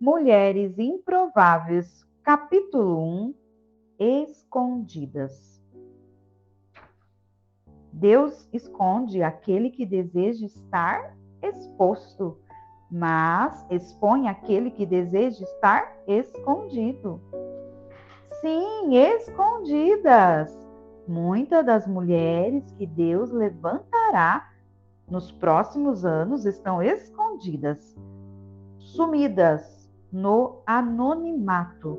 Mulheres Improváveis, capítulo 1, Escondidas. Deus esconde aquele que deseja estar exposto, mas expõe aquele que deseja estar escondido. Sim, escondidas. Muitas das mulheres que Deus levantará nos próximos anos estão escondidas, sumidas no anonimato.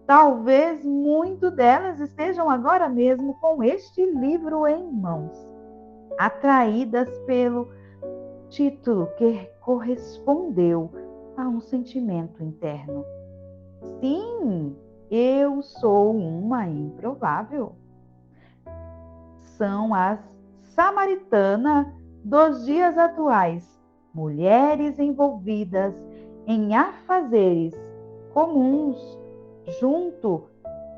Talvez muitas delas estejam agora mesmo com este livro em mãos, atraídas pelo título que correspondeu a um sentimento interno. Sim, eu sou uma improvável. São as samaritanas dos dias atuais, mulheres envolvidas em afazeres comuns junto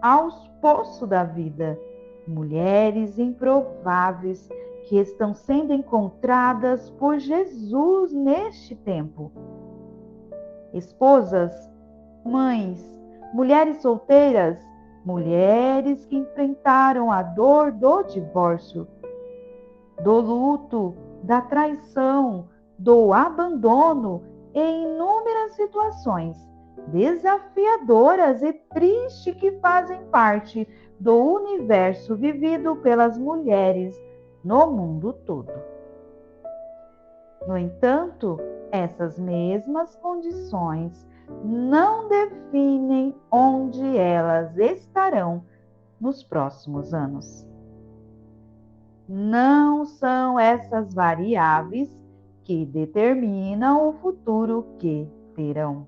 aos poços da vida, mulheres improváveis que estão sendo encontradas por Jesus neste tempo. Esposas, mães, mulheres solteiras, mulheres que enfrentaram a dor do divórcio, do luto, da traição, do abandono em inúmeras situações desafiadoras e tristes que fazem parte do universo vivido pelas mulheres no mundo todo. No entanto, essas mesmas condições não definem onde elas estarão nos próximos anos. Não são essas variáveis que determinam o futuro que terão.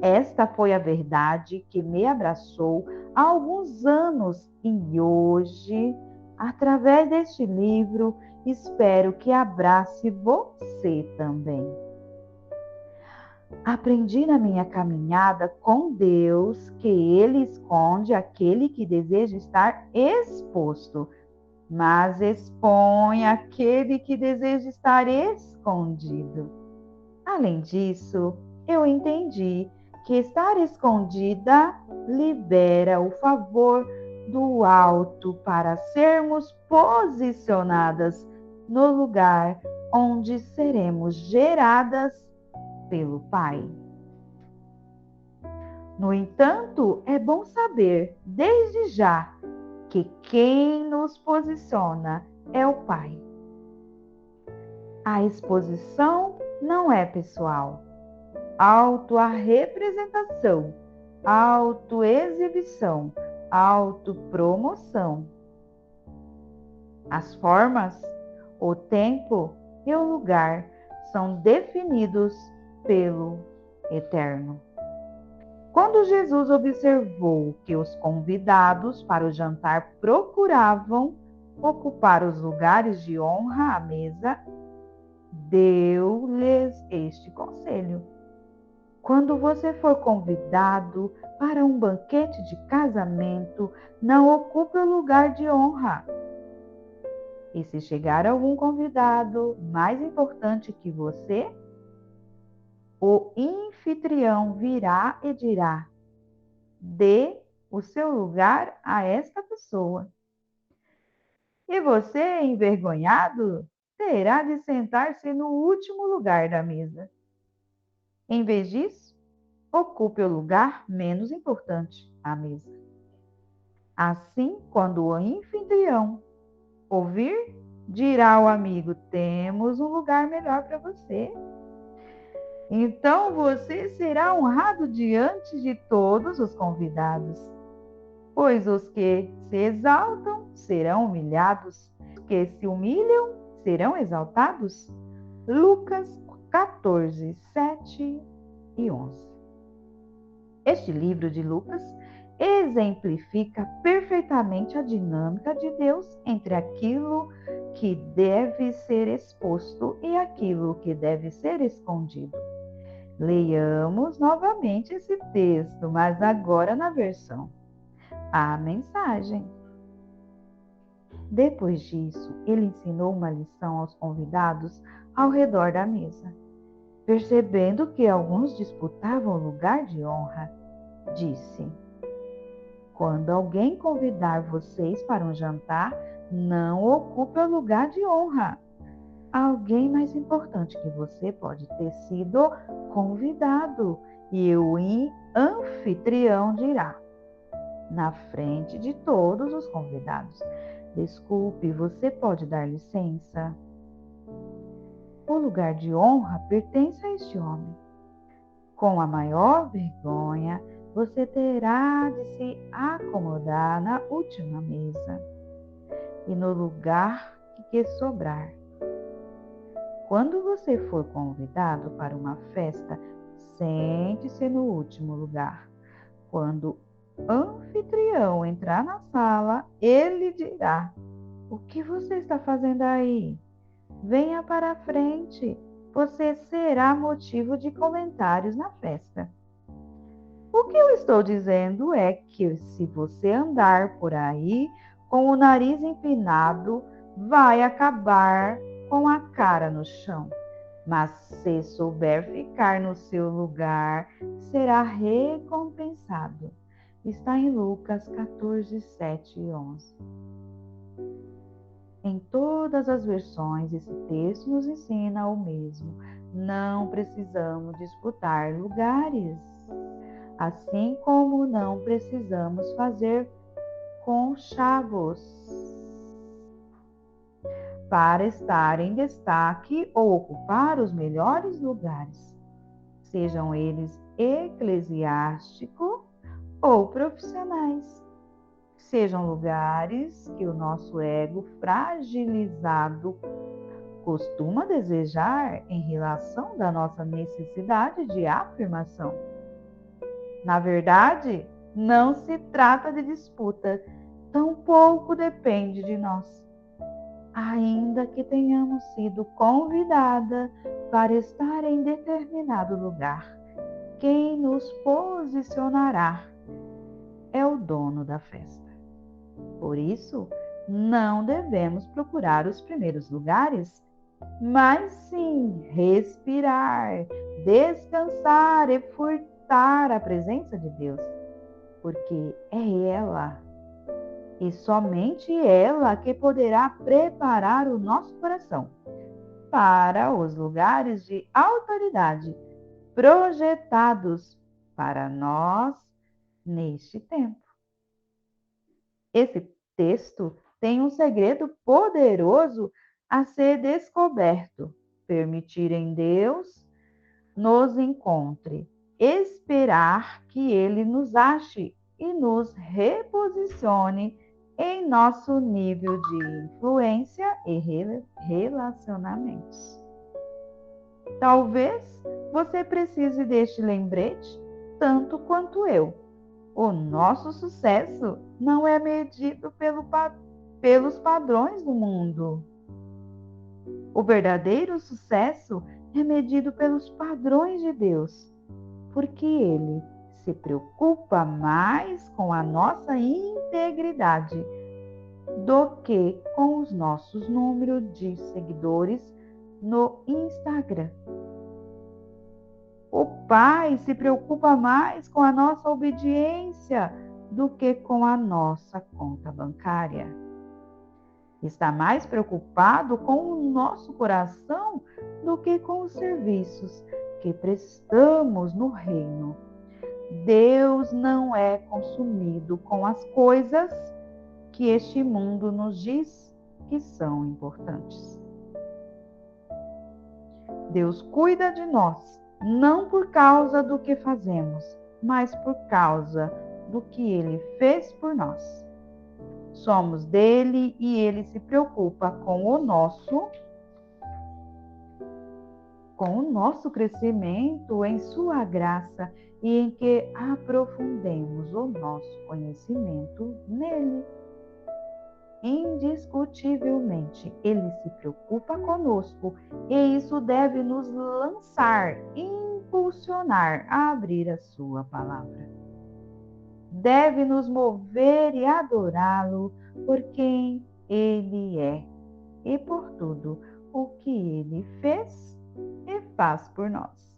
Esta foi a verdade que me abraçou há alguns anos e hoje, através deste livro, espero que abrace você também. Aprendi na minha caminhada com Deus que Ele esconde aquele que deseja estar exposto, mas expõe aquele que deseja estar escondido. Além disso, eu entendi que estar escondida libera o favor do alto para sermos posicionadas no lugar onde seremos geradas pelo Pai. No entanto, é bom saber, desde já, que quem nos posiciona é o Pai. A exposição não é pessoal. Auto-representação, auto-exibição, autopromoção. As formas, o tempo e o lugar são definidos pelo Eterno. Quando Jesus observou que os convidados para o jantar procuravam ocupar os lugares de honra à mesa, deu-lhes este conselho: quando você for convidado para um banquete de casamento, não ocupe o lugar de honra. E se chegar algum convidado mais importante que você, o anfitrião virá e dirá: dê o seu lugar a esta pessoa. E você, envergonhado, terá de sentar-se no último lugar da mesa. Em vez disso, ocupe o lugar menos importante, a mesa. Assim, quando o anfitrião ouvir, dirá ao amigo: temos um lugar melhor para você. Então você será honrado diante de todos os convidados, pois os que se exaltam serão humilhados, os que se humilham serão exaltados. Lucas 14, 7 e 11. Este livro de Lucas exemplifica perfeitamente a dinâmica de Deus entre aquilo que deve ser exposto e aquilo que deve ser escondido. Leiamos novamente esse texto, mas agora na versão A Mensagem. Depois disso, ele ensinou uma lição aos convidados ao redor da mesa. Percebendo que alguns disputavam o lugar de honra, disse: quando alguém convidar vocês para um jantar, não ocupe o lugar de honra. Alguém mais importante que você pode ter sido convidado, e o anfitrião dirá, na frente de todos os convidados: desculpe, você pode dar licença? O lugar de honra pertence a este homem. Com a maior vergonha, você terá de se acomodar na última mesa e no lugar que sobrar. Quando você for convidado para uma festa, sente-se no último lugar. Quando o anfitrião entrar na sala, ele dirá: o que você está fazendo aí? Venha para a frente. Você será motivo de comentários na festa. O que eu estou dizendo é que se você andar por aí com o nariz empinado, vai acabar com a cara no chão. Mas se souber ficar no seu lugar, será recompensado. Está em Lucas 14, 7 e 11. Em todas as versões, esse texto nos ensina o mesmo. Não precisamos disputar lugares. Assim como não precisamos fazer conchavos para estar em destaque ou ocupar os melhores lugares, sejam eles eclesiásticos ou profissionais. Sejam lugares que o nosso ego fragilizado costuma desejar em relação da nossa necessidade de afirmação. Na verdade, não se trata de disputa, tampouco depende de nós. Ainda que tenhamos sido convidada para estar em determinado lugar, quem nos posicionará é o dono da festa. Por isso, não devemos procurar os primeiros lugares, mas sim respirar, descansar e furtar a presença de Deus, porque é ela, e somente ela, que poderá preparar o nosso coração para os lugares de autoridade projetados para nós neste tempo. Esse texto tem um segredo poderoso a ser descoberto: permitir em Deus nos encontre, esperar que Ele nos ache e nos reposicione em nosso nível de influência e relacionamentos. Talvez você precise deste lembrete tanto quanto eu. O nosso sucesso não é medido pelos padrões do mundo. O verdadeiro sucesso é medido pelos padrões de Deus, porque Ele se preocupa mais com a nossa integridade do que com os nossos números de seguidores no Instagram. O Pai se preocupa mais com a nossa obediência do que com a nossa conta bancária. Está mais preocupado com o nosso coração do que com os serviços que prestamos no reino. Deus não é consumido com as coisas que este mundo nos diz que são importantes. Deus cuida de nós, não por causa do que fazemos, mas por causa do que Ele fez por nós. Somos dele e Ele se preocupa com o nosso crescimento em sua graça e em que aprofundemos o nosso conhecimento nele. Indiscutivelmente, Ele se preocupa conosco e isso deve nos lançar, impulsionar a abrir a sua palavra. Deve nos mover e adorá-lo por quem Ele é e por tudo o que Ele fez e faz por nós.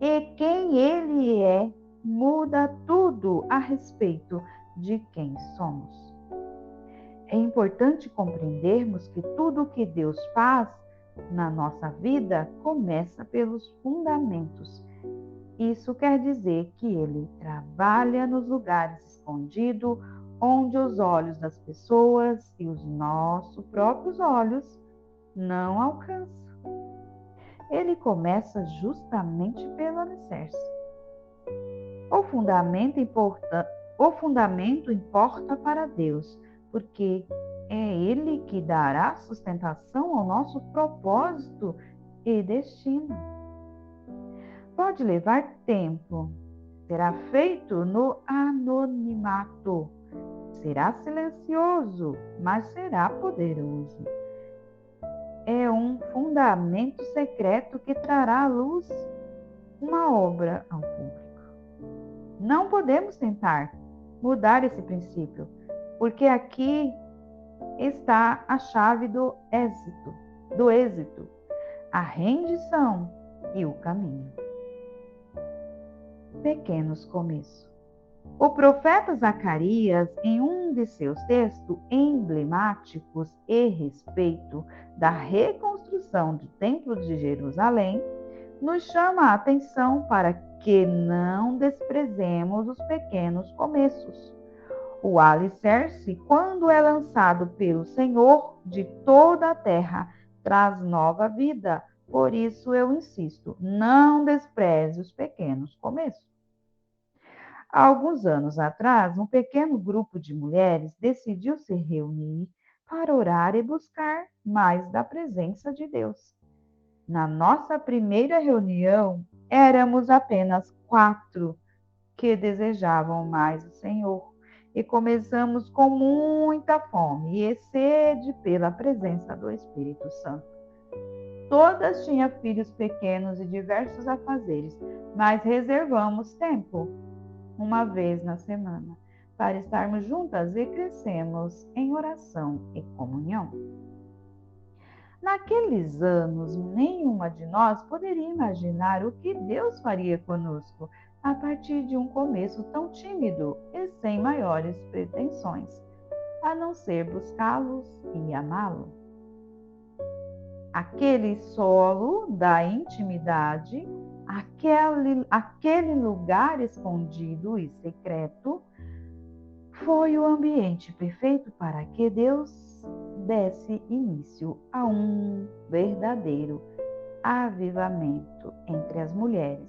E quem Ele é muda tudo a respeito de quem somos. É importante compreendermos que tudo o que Deus faz na nossa vida começa pelos fundamentos. Isso quer dizer que Ele trabalha nos lugares escondidos, onde os olhos das pessoas e os nossos próprios olhos não alcançam. Ele começa justamente pelo alicerce. O fundamento importa para Deus, porque é Ele que dará sustentação ao nosso propósito e destino. Pode levar tempo, será feito no anonimato, será silencioso, mas será poderoso. É um fundamento secreto que trará à luz uma obra ao público. Não podemos tentar mudar esse princípio, porque aqui está a chave do êxito, a rendição e o caminho. Pequenos começos. O profeta Zacarias, em um de seus textos emblemáticos a respeito da reconstrução do Templo de Jerusalém, nos chama a atenção para que não desprezemos os pequenos começos. O alicerce, quando é lançado pelo Senhor de toda a terra, traz nova vida. Por isso eu insisto, não despreze os pequenos começos. Há alguns anos atrás, um pequeno grupo de mulheres decidiu se reunir para orar e buscar mais da presença de Deus. Na nossa primeira reunião, éramos apenas 4 que desejavam mais o Senhor e começamos com muita fome e sede pela presença do Espírito Santo. Todas tinham filhos pequenos e diversos afazeres, mas reservamos tempo, uma vez na semana, para estarmos juntas e crescemos em oração e comunhão. Naqueles anos, nenhuma de nós poderia imaginar o que Deus faria conosco a partir de um começo tão tímido e sem maiores pretensões, a não ser buscá-los e amá-lo. Aquele solo da intimidade, aquele lugar escondido e secreto, foi o ambiente perfeito para que Deus desse início a um verdadeiro avivamento entre as mulheres.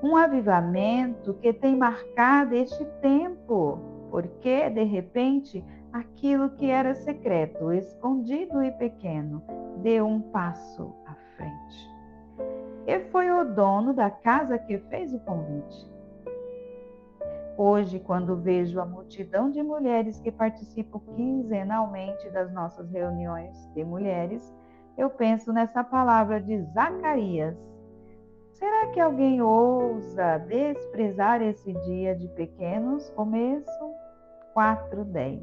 Um avivamento que tem marcado este tempo, porque, de repente, aquilo que era secreto, escondido e pequeno, deu um passo à frente. E foi o dono da casa que fez o convite. Hoje, quando vejo a multidão de mulheres que participam quinzenalmente das nossas reuniões de mulheres, eu penso nessa palavra de Zacarias. Será que alguém ousa desprezar esse dia de pequenos começos? 4:10.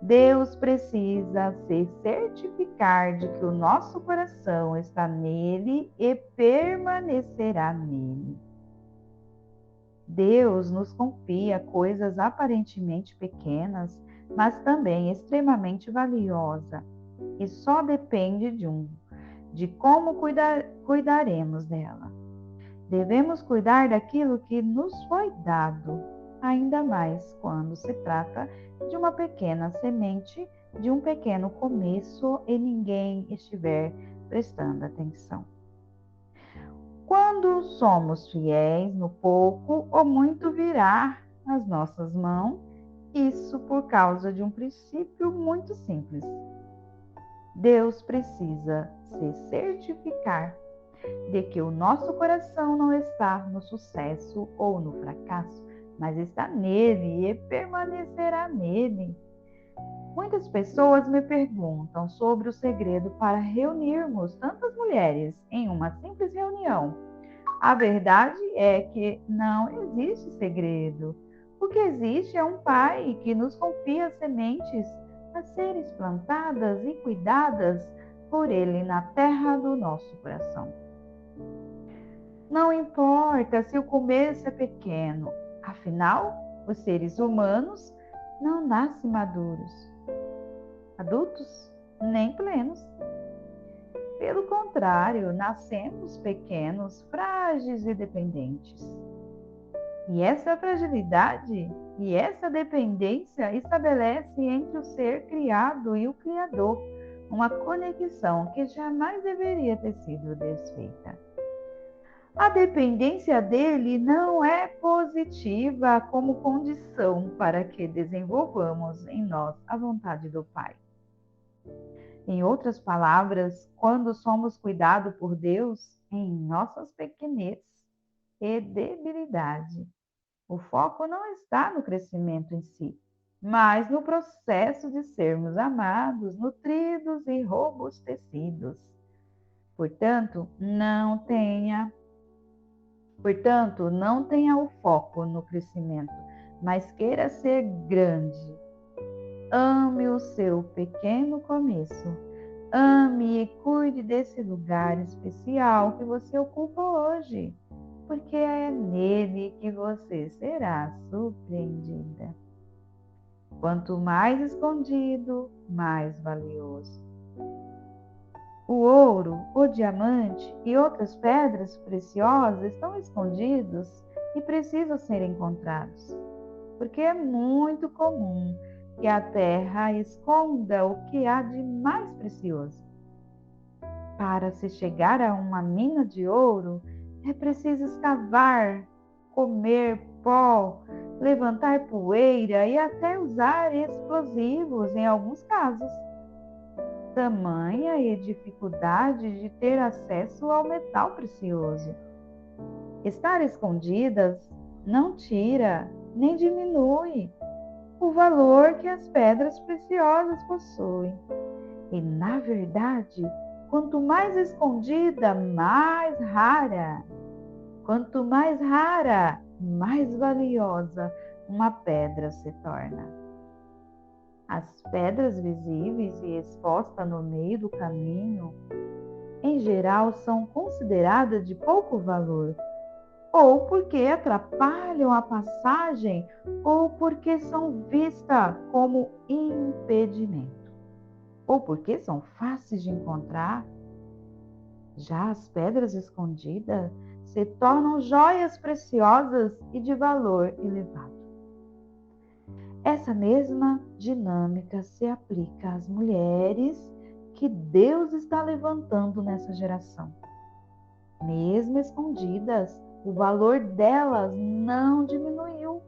Deus precisa se certificar de que o nosso coração está nele e permanecerá nele. Deus nos confia coisas aparentemente pequenas, mas também extremamente valiosas, e só depende de como cuidaremos dela. Devemos cuidar daquilo que nos foi dado, ainda mais quando se trata de uma pequena semente, de um pequeno começo e ninguém estiver prestando atenção. Quando somos fiéis no pouco, o muito virá às nossas mãos, isso por causa de um princípio muito simples. Deus precisa se certificar de que o nosso coração não está no sucesso ou no fracasso, mas está nele e permanecerá nele. Muitas pessoas me perguntam sobre o segredo para reunirmos tantas mulheres em uma simples reunião. A verdade é que não existe segredo. O que existe é um Pai que nos confia sementes a serem plantadas e cuidadas por Ele na terra do nosso coração. Não importa se o começo é pequeno, afinal, os seres humanos não nascem maduros, adultos nem plenos. Pelo contrário, nascemos pequenos, frágeis e dependentes. E essa fragilidade e essa dependência estabelece entre o ser criado e o Criador uma conexão que jamais deveria ter sido desfeita. A dependência dele não é positiva como condição para que desenvolvamos em nós a vontade do Pai. Em outras palavras, quando somos cuidados por Deus em nossas pequenez e debilidade, o foco não está no crescimento em si, mas no processo de sermos amados, nutridos e robustecidos. Portanto, não tenha o foco no crescimento, mas queira ser grande. Ame o seu pequeno começo. Ame e cuide desse lugar especial que você ocupa hoje, porque é nele que você será surpreendida. Quanto mais escondido, mais valioso. O ouro, o diamante e outras pedras preciosas estão escondidos e precisam ser encontrados, porque é muito comum que a terra esconda o que há de mais precioso. Para se chegar a uma mina de ouro, é preciso escavar, comer pó, levantar poeira e até usar explosivos em alguns casos. Tamanha e dificuldade de ter acesso ao metal precioso. Estar escondidas não tira nem diminui o valor que as pedras preciosas possuem. E, na verdade, quanto mais escondida, mais rara. Quanto mais rara, mais valiosa uma pedra se torna. As pedras visíveis e expostas no meio do caminho, em geral, são consideradas de pouco valor, ou porque atrapalham a passagem, ou porque são vistas como impedimento, ou porque são fáceis de encontrar. Já as pedras escondidas se tornam joias preciosas e de valor elevado. Essa mesma dinâmica se aplica às mulheres que Deus está levantando nessa geração. Mesmo escondidas, o valor delas não diminuiu.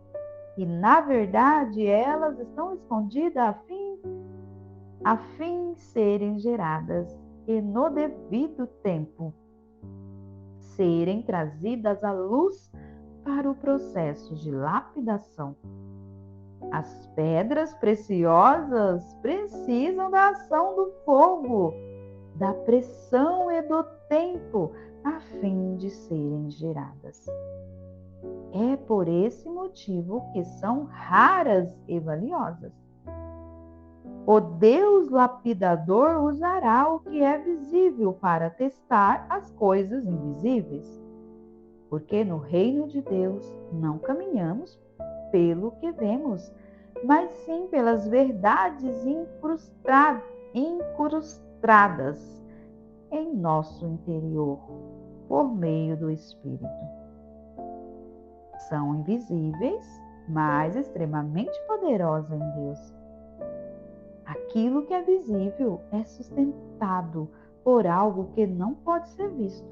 E, na verdade, elas estão escondidas a fim de serem geradas e, no devido tempo, serem trazidas à luz para o processo de lapidação. As pedras preciosas precisam da ação do fogo, da pressão e do tempo, a fim de serem geradas. É por esse motivo que são raras e valiosas. O Deus lapidador usará o que é visível para testar as coisas invisíveis, porque no reino de Deus não caminhamos pelo que vemos, mas sim pelas verdades incrustadas em nosso interior, por meio do Espírito. São invisíveis, mas extremamente poderosas em Deus. Aquilo que é visível é sustentado por algo que não pode ser visto.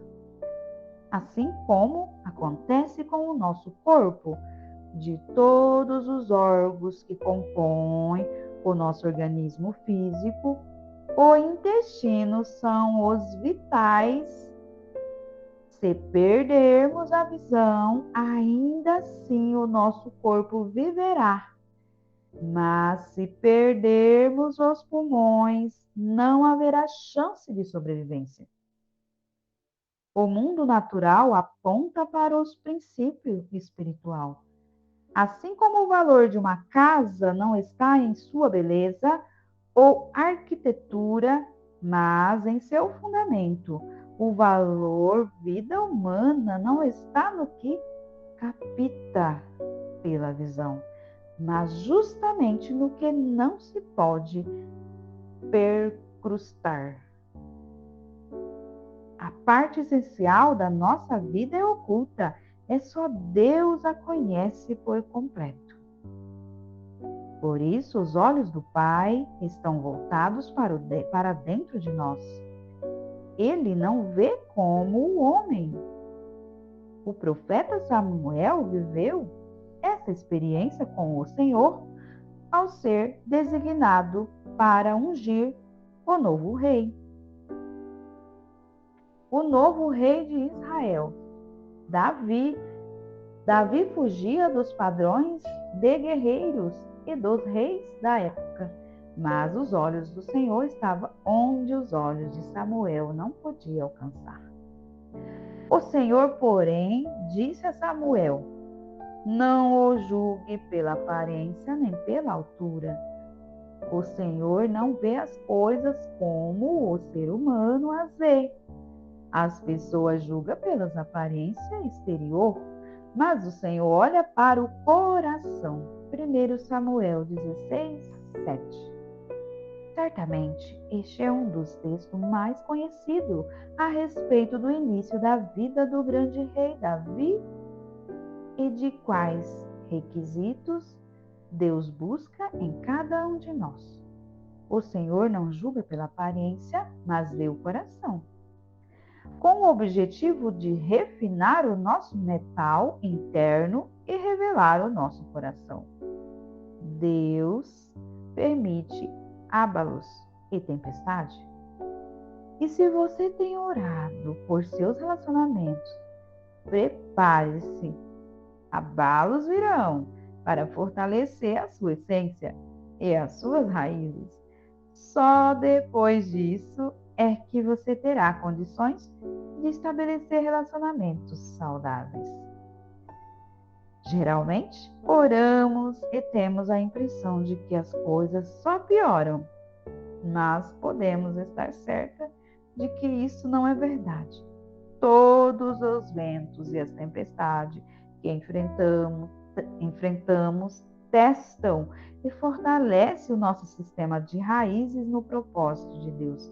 Assim como acontece com o nosso corpo, de todos os órgãos que compõem o nosso organismo físico, o intestino são os vitais. Se perdermos a visão, ainda assim o nosso corpo viverá. Mas se perdermos os pulmões, não haverá chance de sobrevivência. O mundo natural aponta para os princípios espiritual. Assim como o valor de uma casa não está em sua beleza ou arquitetura, mas em seu fundamento. O valor vida humana não está no que capta pela visão, mas justamente no que não se pode percrustar. A parte essencial da nossa vida é oculta, é só Deus a conhece por completo. Por isso, os olhos do Pai estão voltados para dentro de nós. Ele não vê como o homem. O profeta Samuel viveu essa experiência com o Senhor ao ser designado para ungir o novo rei. O novo rei de Israel, Davi fugia dos padrões de guerreiros e dos reis da época, mas os olhos do Senhor estavam onde os olhos de Samuel não podiam alcançar. O Senhor, porém, disse a Samuel: não o julgue pela aparência nem pela altura. O Senhor não vê as coisas como o ser humano as vê. As pessoas julgam pelas aparências exterior, mas o Senhor olha para o coração. 1 Samuel 16, 7. Certamente, este é um dos textos mais conhecidos a respeito do início da vida do grande rei Davi e de quais requisitos Deus busca em cada um de nós. O Senhor não julga pela aparência, mas vê o coração, com o objetivo de refinar o nosso metal interno e revelar o nosso coração. Deus permite ábalos e tempestade. E se você tem orado por seus relacionamentos, prepare-se. Abalos virão para fortalecer a sua essência e as suas raízes. Só depois disso é que você terá condições de estabelecer relacionamentos saudáveis. Geralmente, oramos e temos a impressão de que as coisas só pioram, mas podemos estar certa de que isso não é verdade. Todos os ventos e as tempestades que enfrentamos testam e fortalecem o nosso sistema de raízes no propósito de Deus.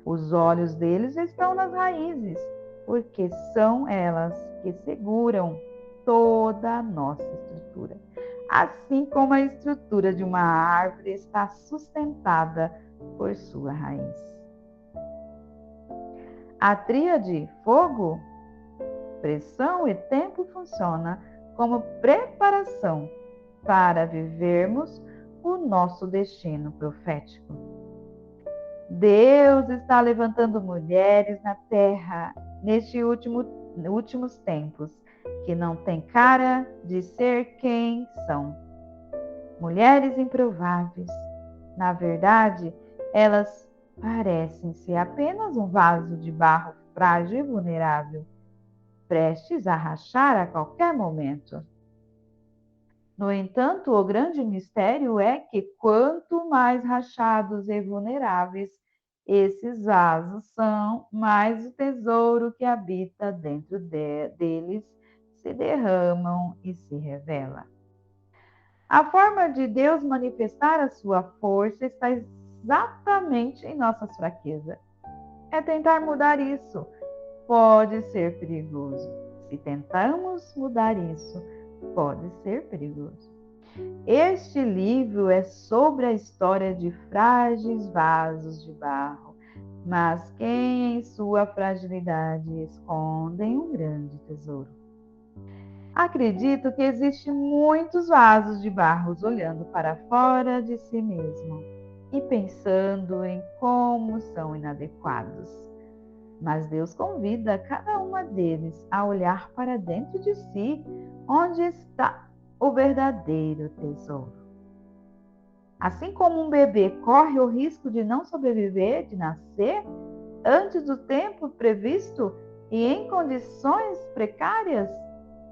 Os olhos deles estão nas raízes, porque são elas que seguram toda a nossa estrutura. Assim como a estrutura de uma árvore está sustentada por sua raiz. A tríade fogo, pressão e tempo funciona como preparação para vivermos o nosso destino profético. Deus está levantando mulheres na terra nestes últimos tempos que não têm cara de ser quem são. Mulheres improváveis. Na verdade, elas parecem ser apenas um vaso de barro frágil e vulnerável, prestes a rachar a qualquer momento. No entanto, o grande mistério é que quanto mais rachados e vulneráveis esses vasos são, mais o tesouro que habita dentro deles se derramam e se revela. A forma de Deus manifestar a sua força está exatamente em nossas fraquezas. É tentar mudar isso. Pode ser perigoso. Se tentamos mudar isso, pode ser perigoso. Este livro é sobre a história de frágeis vasos de barro, mas que em sua fragilidade escondem um grande tesouro. Acredito que existem muitos vasos de barro olhando para fora de si mesmo e pensando em como são inadequados. Mas Deus convida cada uma deles a olhar para dentro de si, onde está o verdadeiro tesouro. Assim como um bebê corre o risco de não sobreviver, de nascer antes do tempo previsto e em condições precárias,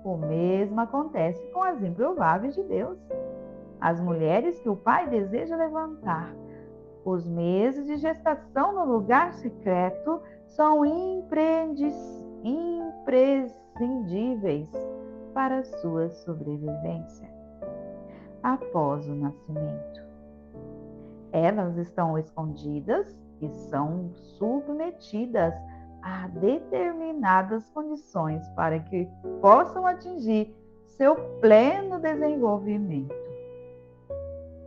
o mesmo acontece com as improváveis de Deus. As mulheres que o Pai deseja levantar Os meses de gestação no lugar secreto são imprescindíveis para sua sobrevivência após o nascimento. Elas estão escondidas e são submetidas a determinadas condições para que possam atingir seu pleno desenvolvimento.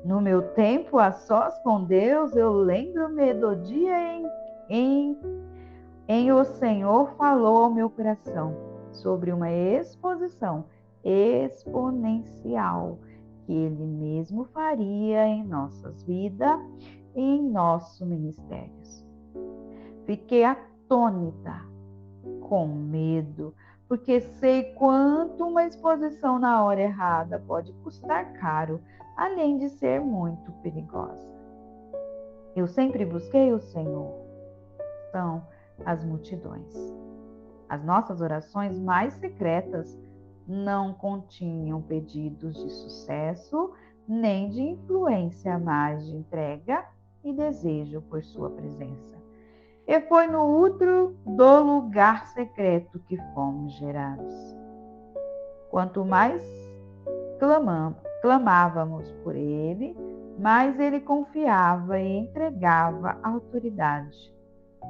No meu tempo a sós com Deus, eu lembro-me do dia em o Senhor falou ao meu coração sobre uma exposição exponencial que Ele mesmo faria em nossas vidas e em nossos ministérios. Fiquei atônita, com medo, porque sei quanto uma exposição na hora errada pode custar caro, além de ser muito perigosa. Eu sempre busquei o Senhor. São as multidões. As nossas orações mais secretas não continham pedidos de sucesso, nem de influência, mas de entrega e desejo por sua presença. E foi no útero do lugar secreto que fomos gerados. Quanto mais clamávamos por ele, mais ele confiava e entregava autoridade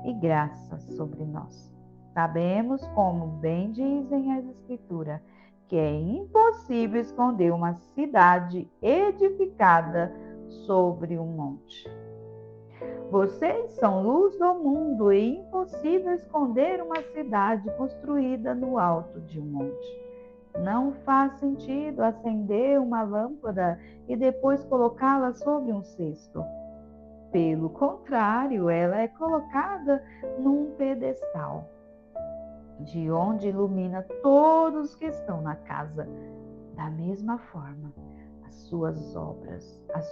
e graça sobre nós. Sabemos, como bem dizem as Escrituras, que é impossível esconder uma cidade edificada sobre um monte. Vocês são luz do mundo e é impossível esconder uma cidade construída no alto de um monte. Não faz sentido acender uma lâmpada e depois colocá-la sobre um cesto. Pelo contrário, ela é colocada num pedestal, de onde ilumina todos que estão na casa. Da mesma forma, as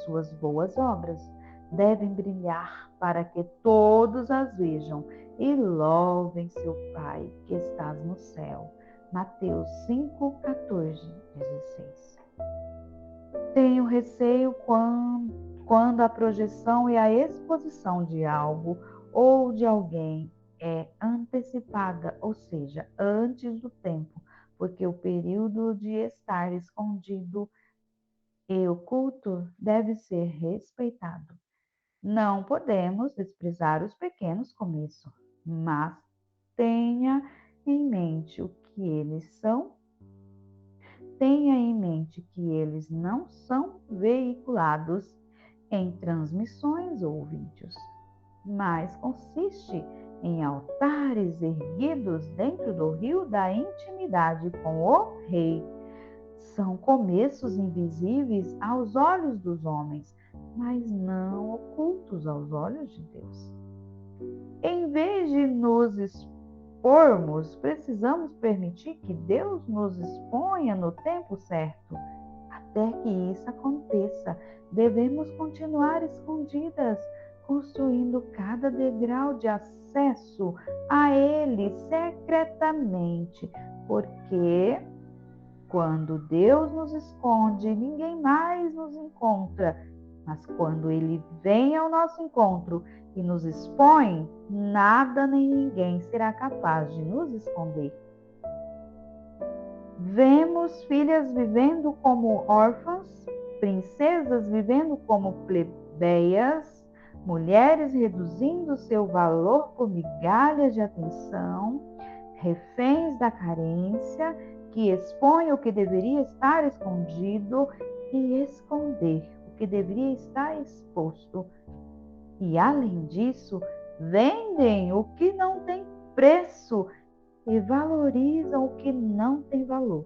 suas boas obras, devem brilhar para que todos as vejam e louvem seu Pai que estás no céu. Mateus 5, 14, 16. Tenho receio quando a projeção e a exposição de algo ou de alguém é antecipada, ou seja, antes do tempo, porque o período de estar escondido e oculto deve ser respeitado. Não podemos desprezar os pequenos começos, mas tenha em mente o que eles são. Tenha em mente que eles não são veiculados em transmissões ou vídeos, mas consiste em altares erguidos dentro do rio da intimidade com o Rei. São começos invisíveis aos olhos dos homens, mas não ocultos aos olhos de Deus. Em vez de nos expormos, precisamos permitir que Deus nos exponha no tempo certo. Até que isso aconteça, devemos continuar escondidas, construindo cada degrau de acesso a Ele secretamente, porque quando Deus nos esconde, ninguém mais nos encontra. Mas quando Ele vem ao nosso encontro e nos expõe, nada nem ninguém será capaz de nos esconder. Vemos filhas vivendo como órfãs, princesas vivendo como plebeias, mulheres reduzindo seu valor por migalhas de atenção, reféns da carência, que expõem o que deveria estar escondido e esconder o que deveria estar exposto. E, além disso, vendem o que não tem preço e valorizam o que não tem valor.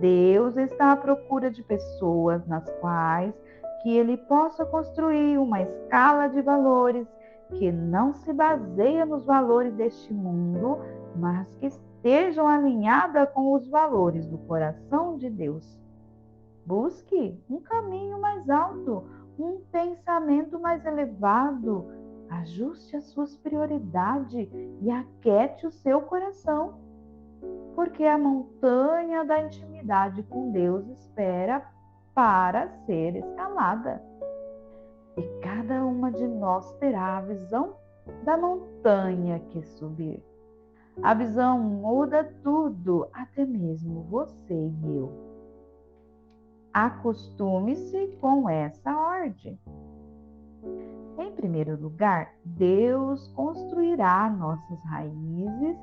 Deus está à procura de pessoas nas quais que Ele possa construir uma escala de valores que não se baseia nos valores deste mundo, mas que estejam alinhadas com os valores do coração de Deus. Busque um caminho mais alto, um pensamento mais elevado. Ajuste as suas prioridades e aquete o seu coração, porque a montanha da intimidade com Deus espera para ser escalada. E cada uma de nós terá a visão da montanha que subir. A visão muda tudo, até mesmo você e eu. Acostume-se com essa ordem. Em primeiro lugar, Deus construirá nossas raízes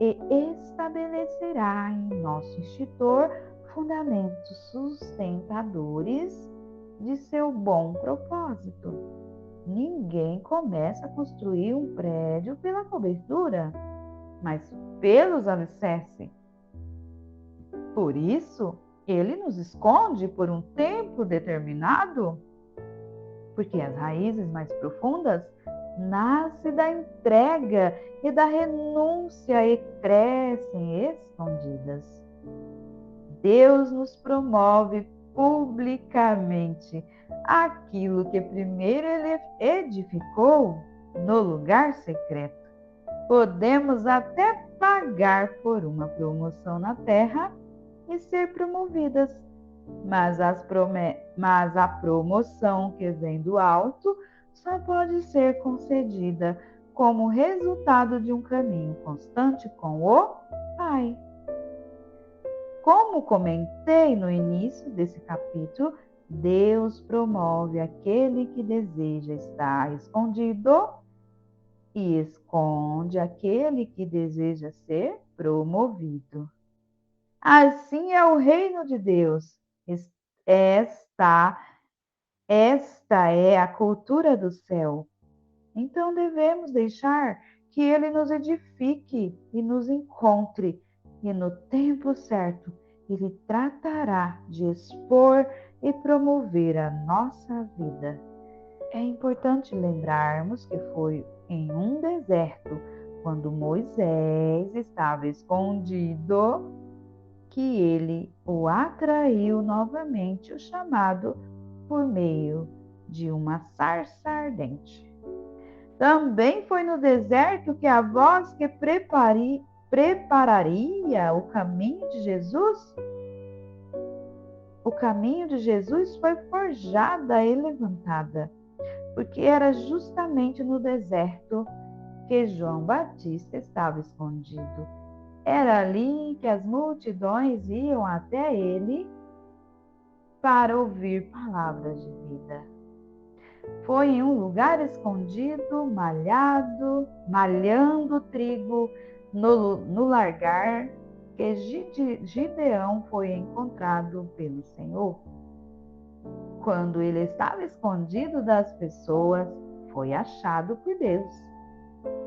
e estabelecerá em nosso extintor fundamentos sustentadores de seu bom propósito. Ninguém começa a construir um prédio pela cobertura, mas pelos alicerces. Por isso, ele nos esconde por um tempo determinado, porque as raízes mais profundas nascem da entrega e da renúncia e crescem escondidas. Deus nos promove publicamente aquilo que primeiro ele edificou no lugar secreto. Podemos até pagar por uma promoção na terra e ser promovidas, mas a promoção que vem do alto só pode ser concedida como resultado de um caminho constante com o Pai. Como comentei no início desse capítulo, Deus promove aquele que deseja estar escondido e esconde aquele que deseja ser promovido. Assim é o reino de Deus. Esta é a cultura do céu. Então devemos deixar que ele nos edifique e nos encontre, e no tempo certo ele tratará de expor e promover a nossa vida. É importante lembrarmos que foi em um deserto, quando Moisés estava escondido, que ele o atraiu novamente, o chamado por meio de uma sarça ardente. Também foi no deserto que a voz que prepararia o caminho de Jesus, foi forjada e levantada, porque era justamente no deserto que João Batista estava escondido. Era ali que as multidões iam até ele para ouvir palavras de vida. Foi em um lugar escondido, malhando trigo no largar, que Gideão foi encontrado pelo Senhor. Quando ele estava escondido das pessoas, foi achado por Deus.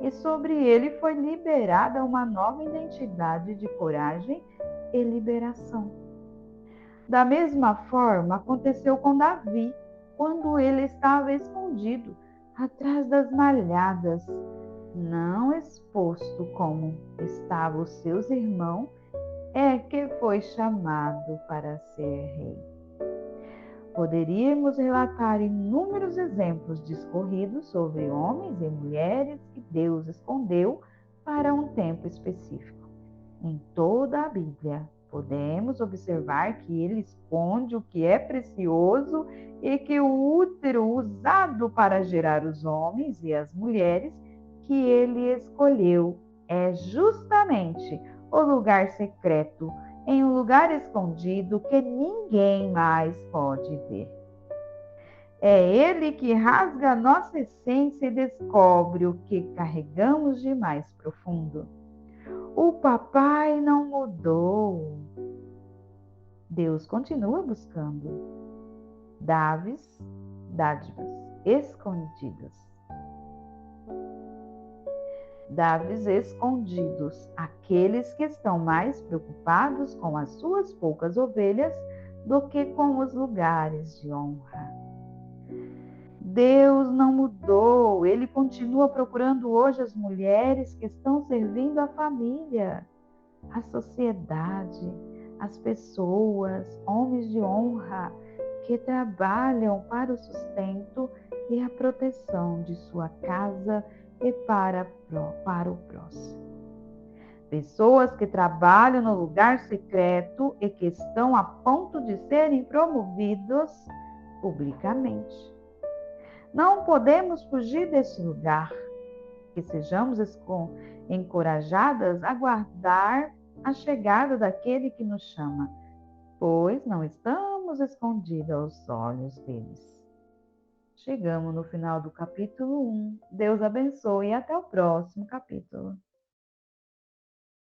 E sobre ele foi liberada uma nova identidade de coragem e liberação. Da mesma forma, aconteceu com Davi, quando ele estava escondido atrás das malhadas, não exposto como estavam os seus irmãos, é que foi chamado para ser rei. Poderíamos relatar inúmeros exemplos discorridos sobre homens e mulheres que Deus escondeu para um tempo específico. Em toda a Bíblia, podemos observar que ele esconde o que é precioso e que o útero usado para gerar os homens e as mulheres que ele escolheu é justamente o lugar secreto, em um lugar escondido que ninguém mais pode ver. É ele que rasga a nossa essência e descobre o que carregamos de mais profundo. O papai não mudou. Deus continua buscando dádivas escondidas. Dádivas escondidos, aqueles que estão mais preocupados com as suas poucas ovelhas do que com os lugares de honra. Deus não mudou, ele continua procurando hoje as mulheres que estão servindo a família, a sociedade, as pessoas, homens de honra, que trabalham para o sustento e a proteção de sua casa e para o próximo. Pessoas que trabalham no lugar secreto e que estão a ponto de serem promovidos publicamente. Não podemos fugir deste lugar. Que sejamos encorajadas a guardar a chegada daquele que nos chama, pois não estamos escondidos aos olhos deles. Chegamos no final do capítulo 1. Deus abençoe e até o próximo capítulo.